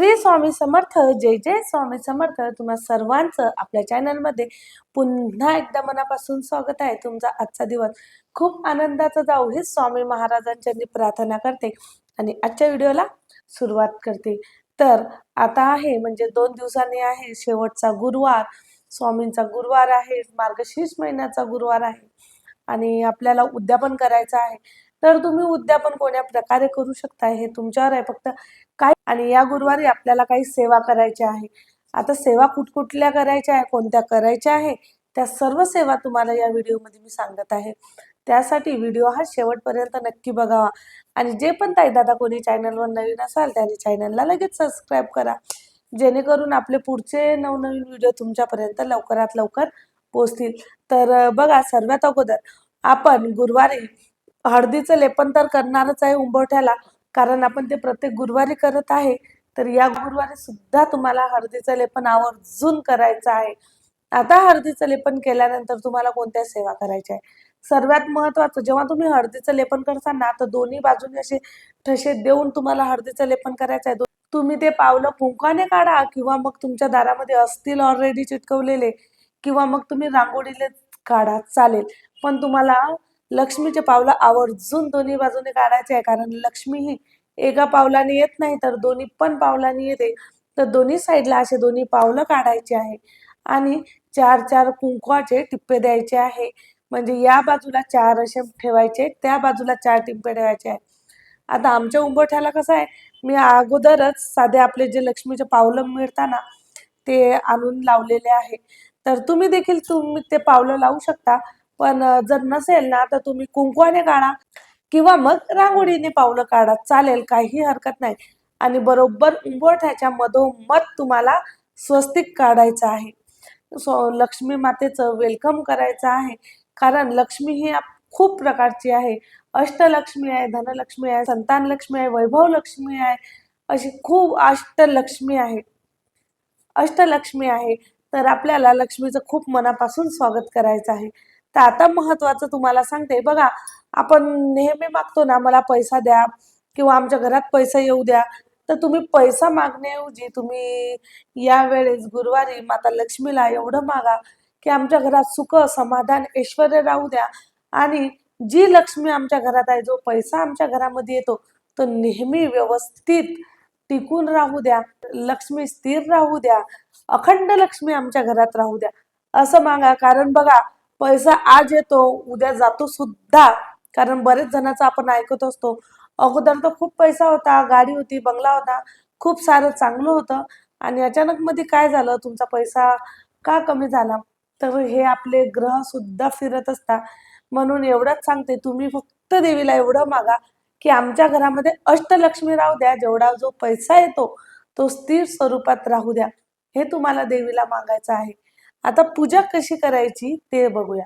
श्री स्वामी समर्थ. जय जय स्वामी समर्थ. तुम्हा सर्वांचं आपल्या चॅनलमध्ये पुन्हा एकदा मनापासून स्वागत आहे. तुमचा आजचा दिवस खूप आनंदाचा जाऊ ही स्वामी महाराजांच्या प्रार्थना करते आणि आजच्या व्हिडिओला सुरुवात करते. तर आता आहे म्हणजे 2 दिवसांनी आहे शेवटचा गुरुवार. स्वामींचा गुरुवार आहे, मार्गशीर्ष महिन्याचा गुरुवार आहे आणि आपल्याला उद्यापन करायचं आहे. तर तुम्ही उद्यापन कोण्या प्रकारे करू शकता हे तुमच्यावर आहे. फक्त काय आणि या गुरुवारी आपल्याला काही सेवा करायच्या आहे. आता सेवा कुठकुठल्या करायच्या आहे, कोणत्या करायच्या आहे, त्या सर्व सेवा तुम्हाला या व्हिडिओमध्ये मी सांगत आहे. त्यासाठी व्हिडिओ हा शेवटपर्यंत नक्की बघावा आणि जे पण ताई दादा कोणी चॅनलवर नवीन असाल त्याने चॅनलला लगेच सबस्क्राईब करा, जेणेकरून आपले पुढचे नवनवीन व्हिडिओ तुमच्यापर्यंत लवकरात लवकर पोहोचतील. तर बघा, सर्वात अगोदर आपण गुरुवारी हळदीचं लेपन तर करणारच आहे उंबरठ्याला, कारण आपण ते प्रत्येक गुरुवारी करत आहे. तर या गुरुवारी सुद्धा तुम्हाला हळदीचं लेपन आवर्जून करायचं आहे. आता हळदीचं लेपन केल्यानंतर तुम्हाला कोणत्या सेवा करायच्या आहे? सर्वात महत्त्वाचं, जेव्हा तुम्ही हळदीचं लेपन करता ना, तर दोन्ही बाजूने असे ठसे देऊन तुम्हाला हळदीचं लेपन करायचं आहे. तुम्ही ते पावलं कुंकाने काढा किंवा मग तुमच्या दारामध्ये असतील ऑलरेडी चिटकवलेले, किंवा मग तुम्ही रांगोळीले काढा, चालेल. पण तुम्हाला लक्ष्मीचे पावलं आवर्जून दोन्ही बाजूने काढायचे आहे, कारण लक्ष्मी ही एका पावलाने येत नाही तर दोन्ही पण पावलाने येते. तर दोन्ही साईडला असे दोन्ही पावलं काढायचे आहे आणि 4-4 कुंकवाचे टिप्पे द्यायचे आहे. म्हणजे या बाजूला 4 असे ठेवायचे, त्या बाजूला 4 टिप्पे ठेवायचे आहे. आता आमच्या उंबरठ्याला कसं आहे, मी अगोदरच साधे आपले जे लक्ष्मीचे पावलं मिळतात ना, ते आणून लावलेले आहे. तर तुम्ही देखील ते पावलं लावू शकता. पण जर नसेल ना, तर तुम्ही कुंकवाने काढा किंवा मग रांगोळीने पावलं काढा, चालेल, काही हरकत नाही. आणि बरोबर उंबरठ्याच्या मधोमध तुम्हाला स्वस्तिक काढायचं आहे. लक्ष्मी मातेचं वेलकम करायचं आहे, कारण लक्ष्मी ही खूप प्रकारची आहे. अष्टलक्ष्मी आहे, धनलक्ष्मी आहे, संतान लक्ष्मी आहे, वैभव लक्ष्मी आहे, अशी खूप अष्टलक्ष्मी आहे. तर आपल्याला लक्ष्मीचं खूप मनापासून स्वागत करायचं आहे. तर आता महत्त्वाचं तुम्हाला सांगते बघा, आपण नेहमी मागतो ना, मला पैसा द्या किंवा आमच्या घरात पैसा येऊ द्या. तर तुम्ही पैसा मागण्याऐवजी तुम्ही यावेळेस गुरुवारी माता लक्ष्मीला एवढं मागा की आमच्या घरात सुख, समाधान, ऐश्वर्य राहू द्या. आणि जी लक्ष्मी आमच्या घरात आहे, जो पैसा आमच्या घरामध्ये येतो, तो नेहमी व्यवस्थित टिकून राहू द्या, लक्ष्मी स्थिर राहू द्या, अखंड लक्ष्मी आमच्या घरात राहू द्या, असं मागा. कारण बघा, पैसा आज येतो, उद्या जातो सुद्धा. कारण बरेच जणांचं आपण ऐकत असतो, अगोदर तर खूप पैसा होता, गाडी होती, बंगला होता, खूप सारं चांगलं होतं, आणि अचानक मध्ये काय झालं, तुमचा पैसा का कमी झाला? तर हे आपले ग्रह सुद्धा फिरत असतात. म्हणून एवढंच सांगते, तुम्ही फक्त देवीला एवढं मागा की आमच्या घरामध्ये अष्टलक्ष्मी राहू द्या, जेवढा जो पैसा येतो तो स्थिर स्वरूपात राहू द्या, हे तुम्हाला देवीला मागायचं आहे. आता पूजा कशी करायची ते बघूया.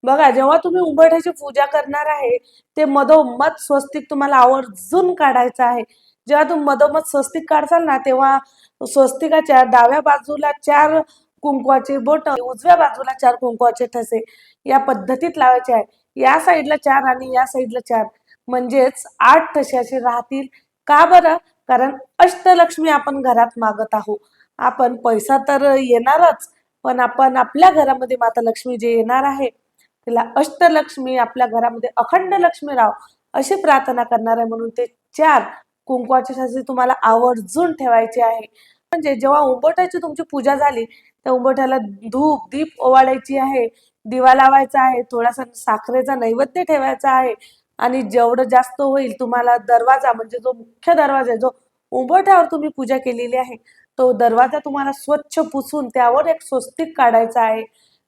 बघा, जेव्हा तुम्ही उंबरठ्याची पूजा करणार आहे, ते मधोमध स्वस्तिक तुम्हाला आवर्जून काढायचं आहे. जेव्हा तुम्ही मधोमध स्वस्तिक काढसाल ना, तेव्हा स्वस्तिकाच्या डाव्या बाजूला 4 कुंकवाचे बोट, उजव्या बाजूला 4 कुंकवाचे ठसे या पद्धतीत लावायचे आहे. या साईडला 4 आणि या साईडला 4, म्हणजेच 8 ठसे असे राहतील. का बरं? कारण अष्टलक्ष्मी आपण घरात मागत आहोत. आपण पैसा तर येणारच, पण आपण आपल्या घरामध्ये माता लक्ष्मी जे येणार आहे, तिला अष्टलक्ष्मी आपल्या घरामध्ये अखंड लक्ष्मी राव अशी प्रार्थना करणार आहे. म्हणून ते 4 कुंकवाचे ठसे तुम्हाला आवर्जून ठेवायचे आहे. म्हणजे जेव्हा उंबरठ्याची तुमची पूजा झाली, त्या उंबरठ्याला धूप दीप ओवाळायची आहे, दिवा लावायचा आहे, थोडासा साखरेचा नैवेद्य ठेवायचा आहे. आणि जेवढं जास्त होईल तुम्हाला दरवाजा, म्हणजे जो मुख्य दरवाजा आहे, जो उंबरठ्यावर तुम्ही पूजा केलेली आहे, तो दरवाजा तुम्हाला स्वच्छ पुसून त्यावर एक स्वस्तिक काढायचा आहे.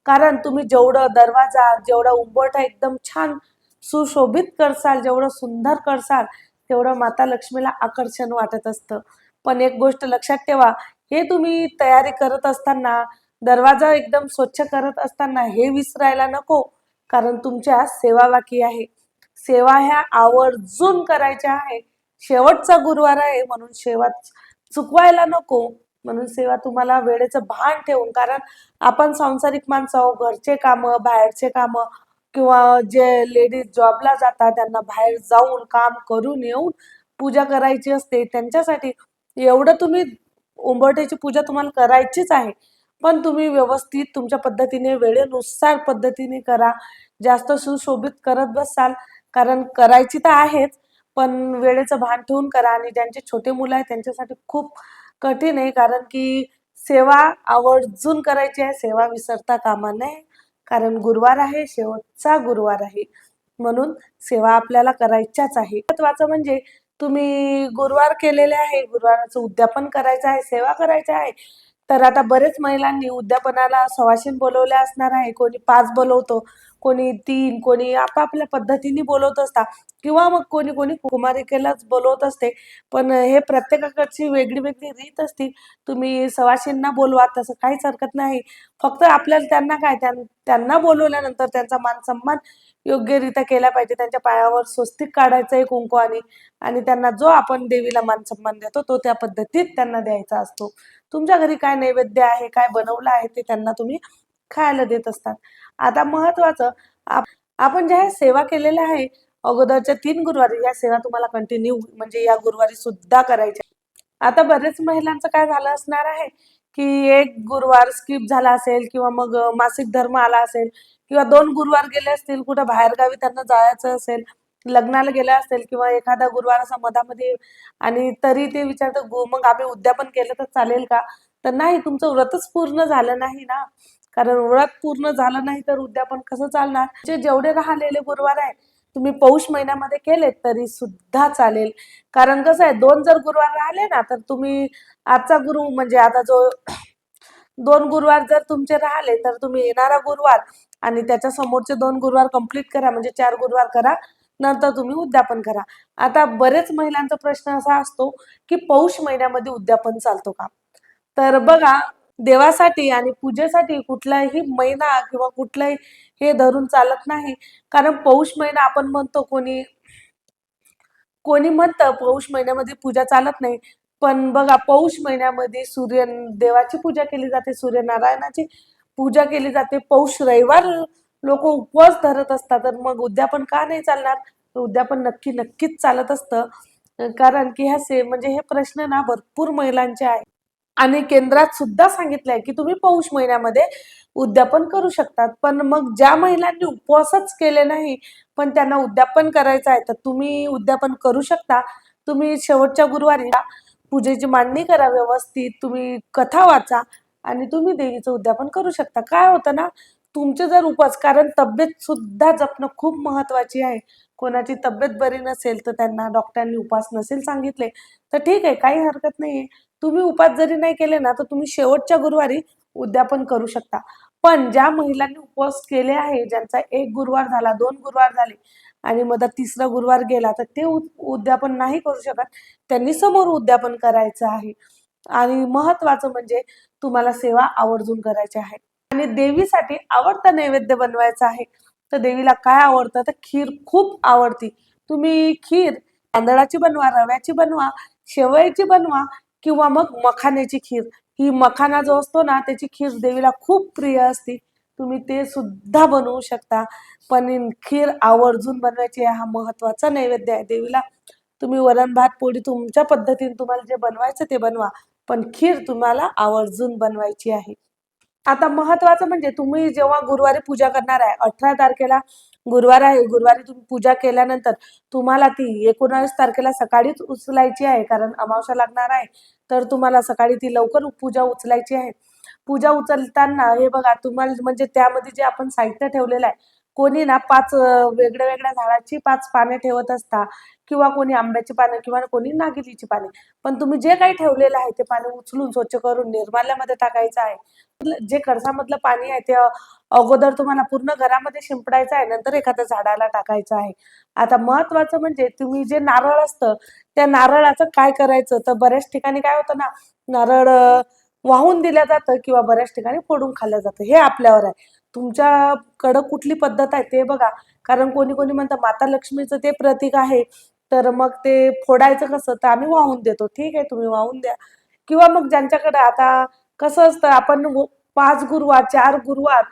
कारण तुम्ही जेवढं दरवाजा, जेवढा उंबरठा एकदम छान सुशोभित करसाल, जेवढं सुंदर करसाल, तेवढं माता लक्ष्मीला आकर्षण वाटत असतं. पण एक गोष्ट लक्षात ठेवा, हे तुम्ही तयारी करत असताना, दरवाजा एकदम स्वच्छ करत असताना हे विसरायला नको, कारण तुमच्या सेवा बाकी आहे. सेवा ह्या आवर्जून करायच्या आहे. शेवटचा गुरुवार आहे म्हणून सेवा चुकवायला नको. म्हणून सेवा तुम्हाला वेळेचं भान ठेवून, कारण आपण सांसारिक माणसं, घरचे कामं, बाहेरचे कामं, किंवा जे लेडीज जॉबला जातात त्यांना बाहेर जाऊन काम करून येऊन पूजा करायची असते, त्यांच्यासाठी एवढं तुम्ही उंबरठ्याची पूजा तुम्हाला करायचीच आहे, पण तुम्ही व्यवस्थित तुमच्या पद्धतीने वेळेनुसार पद्धतीने करा. जास्त सुशोभित करत बसाल, कारण करायची तर आहेच, पण वेळेचं भान ठेवून करा. आणि ज्यांचे छोटे मुलं आहेत त्यांच्यासाठी खूप कठीण आहे, कारण की सेवा आवर्जून करायची आहे, सेवा विसरता कामा नये. कारण गुरुवार आहे, शेवटचा गुरुवार आहे, म्हणून सेवा आपल्याला करायच्याच आहे. महत्वाचं म्हणजे तुम्ही गुरुवार केलेले आहे, गुरुवाराचं उद्यापन करायचं आहे, सेवा करायची आहे. तर आता बरेच महिलांनी उद्यापनाला सवाशीण बोलवले असणार आहे. कोणी 5 बोलवतो, कोणी 3, कोणी आपापल्या पद्धतीने बोलवत असतात, किंवा मग कोणी कोणी कुमारिकेलाच बोलवत असते. पण हे प्रत्येकाकडची वेगळी वेगळी रीत असते. तुम्ही सवाशींना बोलवा, तसं काहीच हरकत नाही. फक्त आपल्याला त्यांना काय त्यांना बोलवल्यानंतर त्यांचा मान सन्मान योग्यरित्या केला पाहिजे. त्यांच्या पायावर स्वस्तिक काढायचं आहे कुंकवाने, आणि त्यांना जो आपण देवीला मान सन्मान देतो तो त्या पद्धतीत त्यांना द्यायचा असतो. तुमच्या घरी काय नैवेद्य आहे, काय बनवलं आहे ते त्यांना तुम्ही खायला देत असतात. आता महत्वाचं, आपण ज्या सेवा केलेल्या आहे अगोदरच्या 3 गुरुवारी, या सेवा तुम्हाला कंटिन्यू म्हणजे या गुरुवारी सुद्धा करायच्या. आता बरेच महिलांचं काय झालं असणार आहे, की एक गुरुवार स्किप झाला असेल, किंवा मग मासिक धर्म आला असेल, किंवा 2 गुरुवार गेले असतील, कुठं बाहेरगावी त्यांना जायचं असेल, लग्नाला गेल्या असतील, किंवा एखादा गुरुवार असा मधामध्ये, आणि तरी ते विचारतात, मग आम्ही उद्यापन केलं तर चालेल का?" तर नाही, तुमचं व्रतच पूर्ण झालं नाही ना. कारण व्रत पूर्ण झालं नाही तर उद्यापन कसं चालणार? जेवढे राहिलेले गुरुवार आहे, तुम्ही पौष महिन्यामध्ये केलेत तरी सुद्धा चालेल. कारण कसं आहे, 2 जर गुरुवार राहिले ना, तर तुम्ही आजचा गुरु म्हणजे आता जो 2 गुरुवार जर तुमचे राहिले, तर तुम्ही येणारा गुरुवार आणि त्याच्या समोरचे 2 गुरुवार कंप्लीट करा, म्हणजे 4 गुरुवार करा. नंतर तुम्ही उद्यापन करा. आता बरेच महिलांचा प्रश्न असा असतो, की पौष महिन्यामध्ये उद्यापन चालतो का? तर बघा, देवासाठी आणि पूजेसाठी कुठलाही महिना किंवा कुठलाही हे धरून चालत नाही. कारण पौष महिना आपण म्हणतो, कोणी कोणी म्हणतं पौष महिन्यामध्ये पूजा चालत नाही. पण बघा, पौष महिन्यामध्ये सूर्य देवाची पूजा केली जाते, सूर्यनारायणाची पूजा केली जाते. पौष रविवार लोक उपवास धरत असतात, तर मग उद्यापन का नाही चालणार? उद्यापन नक्कीच चालत असतं. कारण की म्हणजे हे प्रश्न ना भरपूर महिलांचे आहे. आणि केंद्रात सुद्धा सांगितलंय, की तुम्ही पौष महिन्यामध्ये उद्यापन करू शकतात. पण मग ज्या महिलांनी उपवासच केले नाही, पण त्यांना उद्यापन करायचं आहे, तर तुम्ही उद्यापन करू शकता. तुम्ही शेवटच्या गुरुवारी पूजेची मांडणी करा व्यवस्थित, तुम्ही कथा वाचा, आणि तुम्ही देवीचं उद्यापन करू शकता. काय होतं ना, तुमचे जर उपवास, कारण तब्येत सुद्धा जपणं खूप महत्वाची आहे. कोणाची तब्येत बरी नसेल, तर त्यांना डॉक्टरांनी उपवास नसेल सांगितले, तर ठीक आहे, काही हरकत नाहीये. तुम्ही उपास जरी नाही केले ना, तर तुम्ही शेवटच्या गुरुवारी उद्यापन करू शकता. पण ज्या महिलांनी उपवास केले आहे, ज्यांचा 1 गुरुवार झाला, 2 गुरुवार झाले, आणि मधात 3रा गुरुवार गेला, तर ते उद्यापन नाही करू शकत. त्यांनी समोर उद्यापन करायचं आहे. आणि महत्वाचं म्हणजे तुम्हाला सेवा आवर्जून करायची आहे. आणि देवीसाठी आवडता नैवेद्य बनवायचा आहे. तर देवीला काय आवडतं? तर खीर खूप आवडती. तुम्ही खीर तांदळाची बनवा, रव्याची बनवा, शेवयाची बनवा, किंवा मग मखाण्याची खीर. ही मखाना जो असतो ना, त्याची खीर देवीला खूप प्रिय असते. तुम्ही ते सुद्धा बनवू शकता. पण खीर आवर्जून बनवायची आहे. हा महत्वाचा नैवेद्य आहे देवीला. तुम्ही वरण, भात, पोळी तुमच्या पद्धतीने तुम्हाला जे बनवायचं ते बनवा. पण खीर तुम्हाला आवर्जून बनवायची आहे. आता महत्वाचं म्हणजे तुम्ही जेव्हा गुरुवारी पूजा करणार आहे, 18 तारखेला गुरुवार आहे, गुरुवारी तुम्ही पूजा केल्यानंतर तुम्हाला ती 19 तारखेला सकाळीच उचलायची आहे, कारण अमावस्या लागणार आहे. तर तुम्हाला सकाळी ती लवकर पूजा उचलायची आहे. पूजा उचलताना हे बघा, तुम्हाला म्हणजे त्यामध्ये जे आपण साहित्य ठेवलेलं आहे, कोणी ना 5 वेगळ्या वेगळ्या झाडाची 5 पाने ठेवत असता, किंवा कोणी आंब्याची पाने, किंवा कोणी नागिलीची पाने. पण तुम्ही जे काही ठेवलेलं आहे ते पाणी उचलून स्वच्छ करून निर्माल्यामध्ये टाकायचं आहे. जे कळसामधलं पाणी आहे ते अगोदर तुम्हाला पूर्ण घरामध्ये शिंपडायचं आहे, नंतर एखाद्या झाडाला टाकायचं आहे. आता महत्वाचं म्हणजे तुम्ही जे नारळ असतं, त्या नारळाचं काय करायचं, तर बऱ्याच ठिकाणी काय होतं ना, नारळ वाहून दिलं जातं, किंवा बऱ्याच ठिकाणी फोडून खाल्लं जातं. हे आपल्यावर आहे. तुमच्याकडं कुठली पद्धत आहे ते बघा. कारण कोणी कोणी म्हणतं माता लक्ष्मीचं ते प्रतीक आहे, तर मग ते फोडायचं कसं, तर आम्ही वाहून देतो. ठीक आहे, तुम्ही वाहून द्या. किंवा मग ज्यांच्याकडे आता कसं असतं, आपण 5 गुरुवार 4 गुरुवार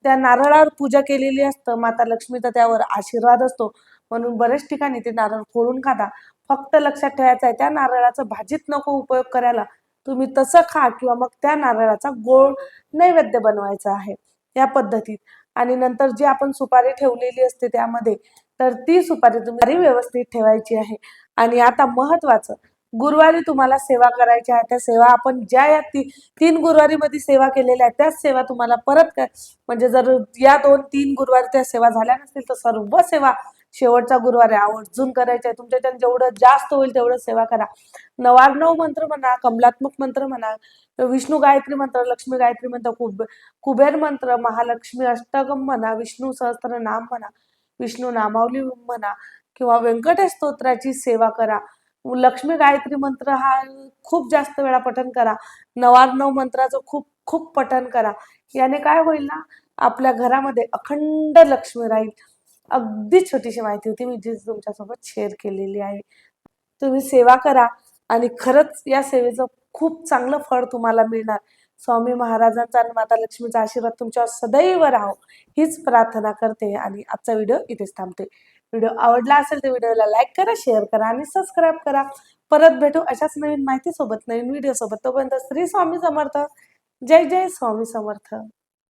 त्या नारळावर पूजा केलेली असतं, माता लक्ष्मीचा त्यावर आशीर्वाद असतो, म्हणून बऱ्याच ठिकाणी ते नारळ फोडून खाता. फक्त लक्षात ठेवायचं आहे त्या नारळाचं भाजीत नको उपयोग करायला, तुम्ही तसं खा किंवा मग त्या नारळाचा गोड नैवेद्य बनवायचा आहे या पद्धतीत. आणि नंतर जी आपण सुपारी ठेवलेली असते त्यामध्ये, तर ती सुपारी तुम्ही व्यवस्थित ठेवायची आहे. आणि आता महत्वाचं, गुरुवारी तुम्हाला सेवा करायची आहे. त्या सेवा आपण ज्या या 3 गुरुवारीमध्ये सेवा केलेल्या आहेत त्याच सेवा तुम्हाला परत म्हणजे जर या 2-3 गुरुवारी त्या सेवा झाल्या नसतील तर सर्व सेवा शेवटचा गुरुवारी आवर्जून करायच्या आहे. तुमच्याच्यानं जेवढं जास्त होईल तेवढं सेवा करा. नवार्णव मंत्र म्हणा, कमलात्मक मंत्र म्हणा, विष्णू गायत्री मंत्र, लक्ष्मी गायत्री मंत्र, कुबेर मंत्र, महालक्ष्मी अष्टकम म्हणा, विष्णू सहस्त्र नाम म्हणा, विष्णू नामावली म्हणा किंवा व्यंकटेश स्तोत्राची सेवा करा. लक्ष्मी गायत्री मंत्र हा खूप जास्त वेळा पठण करा. नवार्णव मंत्राचं खूप खूप पठण करा. याने काय होईल ना, आपल्या घरामध्ये अखंड लक्ष्मी राहील. अगदी छोटीशी माहिती होती मी जी तुमच्यासोबत शेअर केलेली आहे. तुम्ही सेवा करा आणि खरंच या सेवेचं खूप चांगलं फळ तुम्हाला मिळणार. स्वामी महाराजांचा आणि माता लक्ष्मीचा आशीर्वाद तुमच्यावर सदैव राहो हीच प्रार्थना करते आणि आजचा व्हिडिओ इथेच थांबते. व्हिडिओ आवडला असेल तर व्हिडिओला लाईक करा, शेअर करा आणि सबस्क्राईब करा. परत भेटू अशाच नवीन माहितीसोबत, नवीन व्हिडिओ सोबत. तोपर्यंत श्री स्वामी समर्थ. जय जय स्वामी समर्थ.